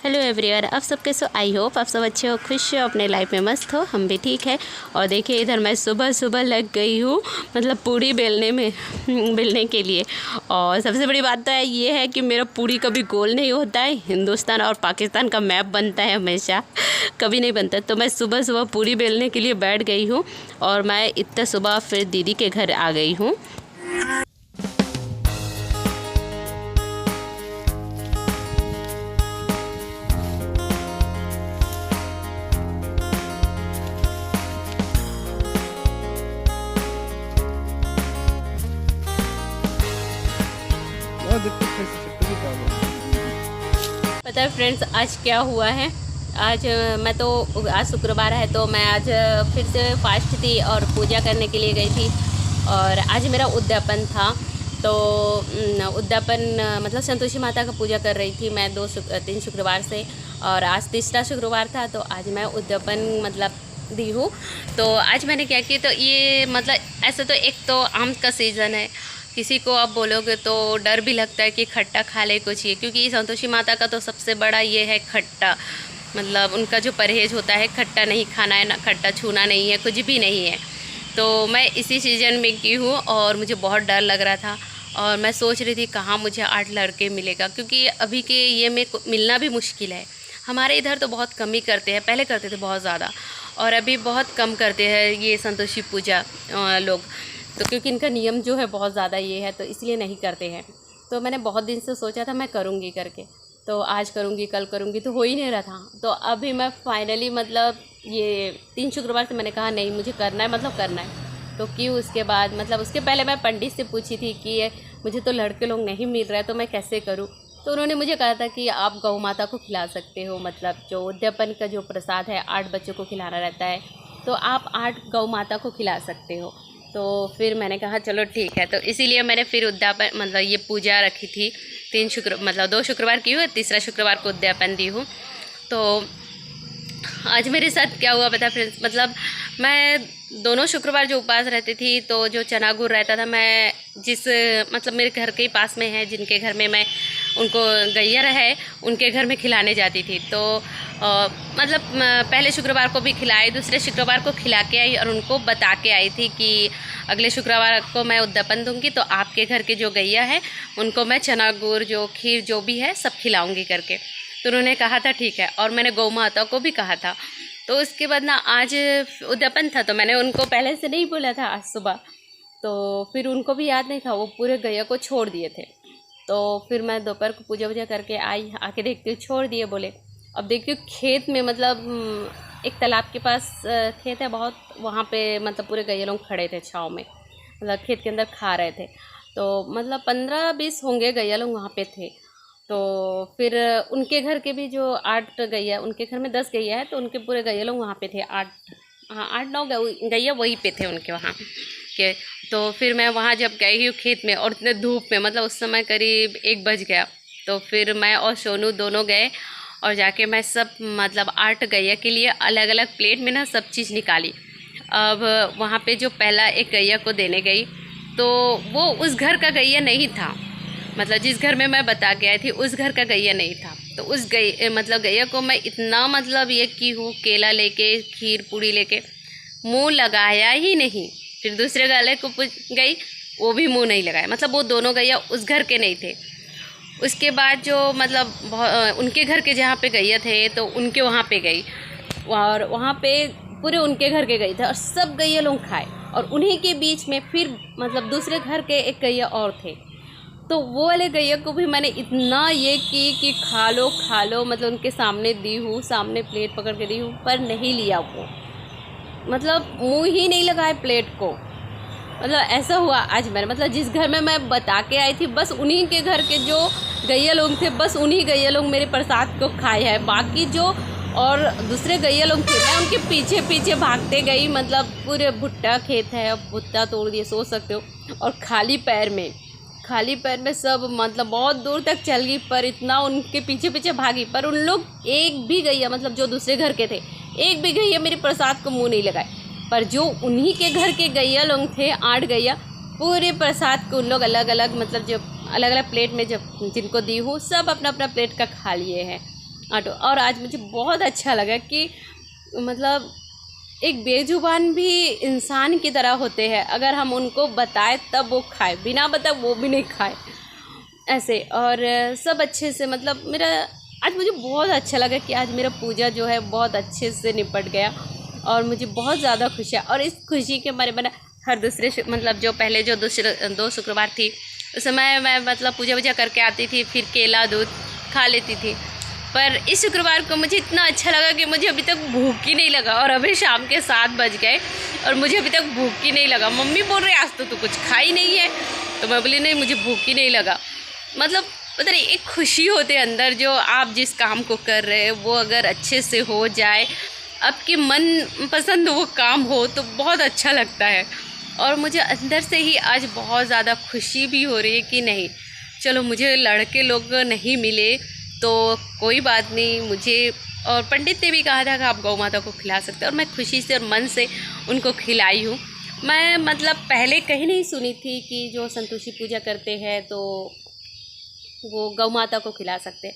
Hello everyone, आप सब कैसे हो? आई होप आप सब अच्छे हो, खुश हो, अपने लाइफ में मस्त हो। हम भी ठीक है। और देखिए इधर मैं सुबह सुबह लग गई हूँ मतलब पूड़ी बेलने के लिए। और सबसे बड़ी बात तो ये है कि मेरा पूड़ी कभी गोल नहीं होता है। हिंदुस्तान और पाकिस्तान का मैप बनता है हमेशा, कभी नहीं बनता। तो मैं सुबह सुबह पूड़ी बेलने के लिए बैठ गई हूँ और मैं इतने सुबह फिर दीदी के घर आ गई हूँ। पता है फ्रेंड्स, आज क्या हुआ है? आज शुक्रवार है तो मैं आज फिर से फास्ट थी और पूजा करने के लिए गई थी। और आज मेरा उद्यापन था, तो उद्यापन मतलब संतोषी माता का पूजा कर रही थी मैं 3 शुक्रवार से। और आज तीसरा शुक्रवार था तो आज मैं उद्यापन मतलब दी हूँ। तो आज मैंने क्या किया, तो ये मतलब ऐसे तो एक तो आम का सीज़न है, किसी को आप बोलोगे तो डर भी लगता है कि खट्टा खा ले कुछ ये, क्योंकि संतोषी माता का तो सबसे बड़ा ये है खट्टा। मतलब उनका जो परहेज़ होता है, खट्टा नहीं खाना है, ना खट्टा छूना नहीं है, कुछ भी नहीं है। तो मैं इसी सीज़न में की हूँ और मुझे बहुत डर लग रहा था। और मैं सोच रही थी कहाँ मुझे 8 लड़के मिलेगा, क्योंकि अभी के ये में मिलना भी मुश्किल है। हमारे इधर तो बहुत कम ही करते हैं, पहले करते थे बहुत ज़्यादा, और अभी बहुत कम करते हैं ये संतोषी पूजा लोग। तो क्योंकि इनका नियम जो है बहुत ज़्यादा ये है, तो इसलिए नहीं करते हैं। तो मैंने बहुत दिन से सोचा था मैं करूँगी करके, तो आज करूँगी कल करूँगी, तो हो ही नहीं रहा था। तो अभी मैं फाइनली मतलब ये 3 शुक्रवार से मैंने कहा नहीं, मुझे करना है, मतलब करना है। तो क्यों उसके बाद मतलब उसके पहले मैं पंडित से पूछी थी कि मुझे तो लड़के लोग नहीं मिल रहे, तो मैं कैसे करूँ। तो उन्होंने मुझे कहा था कि आप गौ माता को खिला सकते हो, मतलब जो उद्यापन का जो प्रसाद है 8 बच्चों को खिलाना रहता है, तो आप 8 गौ माता को खिला सकते हो। तो फिर मैंने कहा चलो ठीक है। तो इसीलिए मैंने फिर उद्यापन मतलब ये पूजा रखी थी। 2 शुक्रवार की हुई, तीसरा शुक्रवार को उद्यापन दी हूँ। तो आज मेरे साथ क्या हुआ पता फ्रेंड्स, मतलब मैं दोनों शुक्रवार जो उपवास रहती थी, तो जो चना गुड़ रहता था, मैं मतलब मेरे घर के पास में है जिनके घर में मैं उनको गैया है, उनके घर में खिलाने जाती थी। तो मतलब पहले शुक्रवार को भी खिलाई, दूसरे शुक्रवार को खिला के आई और उनको बता के आई थी कि अगले शुक्रवार को मैं उद्यापन दूंगी, तो आपके घर के जो गैया है उनको मैं चना गुड़ जो खीर जो भी है सब खिलाऊंगी करके। तो उन्होंने कहा था ठीक है, और मैंने गौ माता को भी कहा था। तो उसके बाद ना आज उद्यापन था, तो मैंने उनको पहले से नहीं बोला था आज सुबह, तो फिर उनको भी याद नहीं था, वो पूरे गैया को छोड़ दिए थे। तो फिर मैं दोपहर को पूजा वूजा करके आई, आके देखती हूँ छोड़ दिए बोले। अब देखती हूँ खेत में, मतलब एक तालाब के पास खेत है बहुत, वहाँ पे मतलब पूरे गैया लोग खड़े थे छाँव में, मतलब खेत के अंदर खा रहे थे। तो मतलब 15-20 होंगे गैया लोग वहाँ पे थे। तो फिर उनके घर के भी जो 8 गैया, उनके घर में 10 गैया है, तो उनके पूरे गैया लोग वहाँ पे थे 8-9 गैया वहीं पे थे उनके वहाँ के। तो फिर मैं वहाँ जब गई हूँ खेत में, और इतने धूप में, मतलब उस समय करीब 1 बज गया। तो फिर मैं और सोनू दोनों गए और जाके मैं सब मतलब 8 गैया के लिए अलग अलग प्लेट में ना सब चीज़ निकाली। अब वहाँ पे जो पहला एक गैया को देने गई, तो वो उस घर का गैया नहीं था, मतलब जिस घर में मैं बता के आई थी उस घर का गैया नहीं था। तो उस गैया को मैं इतना मतलब ये की हूँ, केला लेके खीर पूड़ी लेके, मुँह लगाया ही नहीं। फिर दूसरे गले को गई, वो भी मुँह नहीं लगाया, मतलब वो दोनों गैया उस घर के नहीं थे। उसके बाद जो मतलब उनके घर के जहाँ पे गैया थे, तो उनके वहाँ पे गई, और वहाँ पे पूरे उनके घर के गए थे और सब गैया लोग खाए। और उन्हीं के बीच में फिर मतलब दूसरे घर के एक गैया और थे, तो वो वाले गैया को भी मैंने इतना ये की कि खा लो, मतलब उनके सामने दी हूँ, सामने प्लेट पकड़ के दी हूँ, पर नहीं लिया वो, मतलब मुँह ही नहीं लगाए प्लेट को। मतलब ऐसा हुआ आज मेरे, मतलब जिस घर में मैं बता के आई थी, बस उन्हीं के घर के जो गैया लोग थे, बस उन्हीं गैया लोग मेरे प्रसाद को खाए हैं। बाकी जो और दूसरे गैया लोग थे, मैं उनके पीछे पीछे भागते गई, मतलब पूरे भुट्टा खेत है, भुट्टा तोड़ दिए सोच सकते हो। और खाली पैर में सब मतलब बहुत दूर तक चल गई, पर इतना उनके पीछे पीछे भागी, पर उन लोग एक भी गैया, मतलब जो दूसरे घर के थे, एक भी गैया मेरे प्रसाद को मुँह नहीं लगाए। पर जो उन्हीं के घर के गैया लोग थे 8 गैया, पूरे प्रसाद को उन लोग अलग अलग, मतलब जो अलग अलग प्लेट में जब जिनको दी हूँ, सब अपना अपना प्लेट का खा लिए हैं। ऑटो। और आज मुझे बहुत अच्छा लगा कि मतलब एक बेजुबान भी इंसान की तरह होते हैं, अगर हम उनको बताएं तब वो खाए, बिना बताए वो भी नहीं खाए ऐसे। और सब अच्छे से मतलब मेरा आज मुझे बहुत अच्छा लगा कि आज मेरा पूजा जो है बहुत अच्छे से निपट गया और मुझे बहुत ज़्यादा खुशी है। और इस खुशी के मारे मैंने हर दूसरे मतलब जो पहले जो दो शुक्रवार थी उस समय मैं मतलब पूजा वूजा करके आती थी, फिर केला दूध खा लेती थी। पर इस शुक्रवार को मुझे इतना अच्छा लगा कि मुझे अभी तक भूख ही नहीं लगा। और अभी शाम के 7 बज गए और मुझे अभी तक भूख ही नहीं लगा। मम्मी बोल रही आज तो तू कुछ खाई नहीं है, तो मैं बोली नहीं मुझे भूख ही नहीं लगा। मतलब पता नहीं एक खुशी होते अंदर, जो आप जिस काम को कर रहे हैं वो अगर अच्छे से हो जाए, आपके मन पसंद वो काम हो तो बहुत अच्छा लगता है। और मुझे अंदर से ही आज बहुत ज़्यादा खुशी भी हो रही है कि नहीं चलो मुझे लड़के लोग नहीं मिले तो कोई बात नहीं। मुझे और पंडित ने भी कहा था कि आप गौ माता को खिला सकते हैं और मैं खुशी से और मन से उनको खिलाई हूँ। मैं मतलब पहले कहीं नहीं सुनी थी कि जो संतोषी पूजा करते हैं तो वो गौ माता को खिला सकते,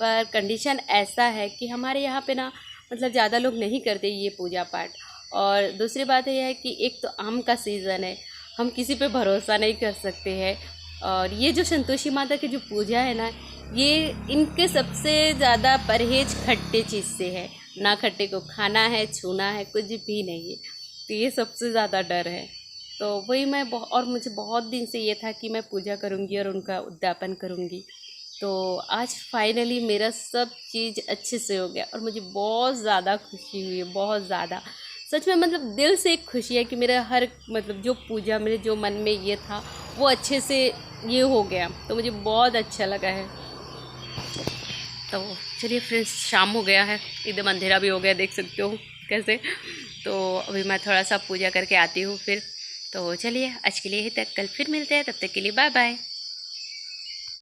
पर कंडीशन ऐसा है कि हमारे यहाँ पे ना मतलब ज़्यादा लोग नहीं करते ये पूजा पाठ। और दूसरी बात यह है कि एक तो आम का सीज़न है, हम किसी पे भरोसा नहीं कर सकते हैं। और ये जो संतोषी माता की जो पूजा है ना, ये इनके सबसे ज़्यादा परहेज खट्टे चीज़ से है, ना खट्टे को खाना है, छूना है, कुछ भी नहीं है। तो ये सबसे ज़्यादा डर है। तो वही मैं और मुझे बहुत दिन से ये था कि मैं पूजा करूँगी और उनका उद्यापन करूँगी। तो आज फाइनली मेरा सब चीज़ अच्छे से हो गया और मुझे बहुत ज़्यादा खुशी हुई है, बहुत ज़्यादा सच में। मतलब दिल से एक खुशी है कि मेरा हर मतलब जो पूजा मेरे जो मन में ये था वो अच्छे से ये हो गया, तो मुझे बहुत अच्छा लगा है। तो चलिए फ्रेंड्स, शाम हो गया है, एकदम अंधेरा भी हो गया, देख सकते हो कैसे। तो अभी मैं थोड़ा सा पूजा करके आती हूँ फिर। तो चलिए आज के लिए यही तक, कल फिर मिलते हैं, तब तक के लिए बाय बाय।